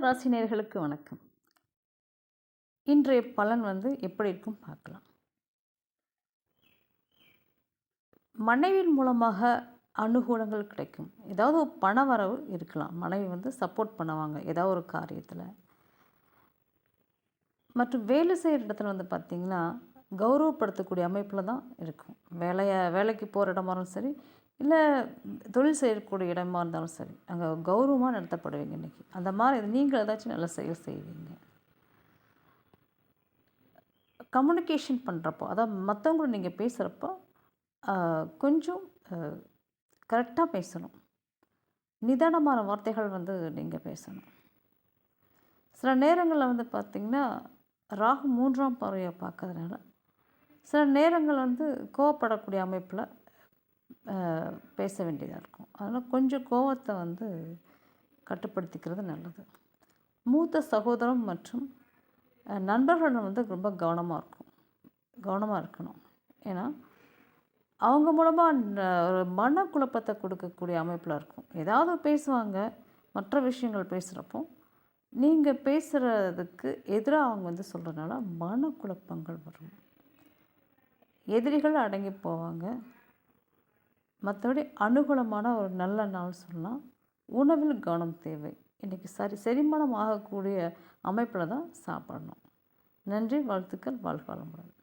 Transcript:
ராசினியர்களுக்கு வணக்கம். இன்றைய பலன் எப்படி இருக்கும் பார்க்கலாம். மனைவியின் மூலமாக அனுகூலங்கள் கிடைக்கும். ஏதாவது ஒரு பண வரவு இருக்கலாம். மனைவி சப்போர்ட் பண்ணுவாங்க ஏதாவது ஒரு காரியத்தில். மற்றும் வேலை செய்கிற இடத்துல பார்த்திங்கன்னா கௌரவப்படுத்தக்கூடிய அமைப்பில் தான் இருக்கும். வேலைக்கு போகிற இடமா இருந்தாலும் சரி, இல்லை தொழில் செய்யக்கூடிய இடமா இருந்தாலும் சரி, அங்கே கௌரவமாக நடத்தப்படுவீங்க இன்றைக்கி. அந்த மாதிரி நீங்கள் ஏதாச்சும் நல்ல செயல் செய்வீங்க. கம்யூனிகேஷன் பண்ணுறப்போ, அதாவது மற்றவங்கள நீங்கள் பேசுகிறப்போ கொஞ்சம் கரெக்டாக பேசணும். நிதானமான வார்த்தைகள் நீங்கள் பேசணும். சில நேரங்களில் பார்த்திங்கன்னா ராகு 3ஆம் பார்வையை பார்க்கறதுனால சில நேரங்கள் கோவப்படக்கூடிய அமைப்பில் பேச வேண்டியதாக இருக்கும். அதனால் கொஞ்சம் கோவத்தை கட்டுப்படுத்திக்கிறது நல்லது. மூத்த சகோதரம் மற்றும் நண்பர்கள் ரொம்ப கவனமாக இருக்கணும். ஏன்னா அவங்க மூலமாக ஒரு மனக்குழப்பத்தை கொடுக்கக்கூடிய அமைப்பில் இருக்கும். ஏதாவது பேசுவாங்க, மற்ற விஷயங்கள் பேசுகிறப்போ நீங்கள் பேசுகிறதுக்கு எதிராக அவங்க சொல்கிறதுனால மனக்குழப்பங்கள் வரும். எதிரிகள் அடங்கி போவாங்க. மற்றபடி அனுகூலமான ஒரு நல்ல நாள் சொல்லலாம். உணவில் கவனம் தேவை. இன்றைக்கி செரிமானம் ஆகக்கூடிய அமைப்பில் தான் சாப்பிடணும். நன்றி, வாழ்த்துக்கள், வாழ்க வளமுடன்.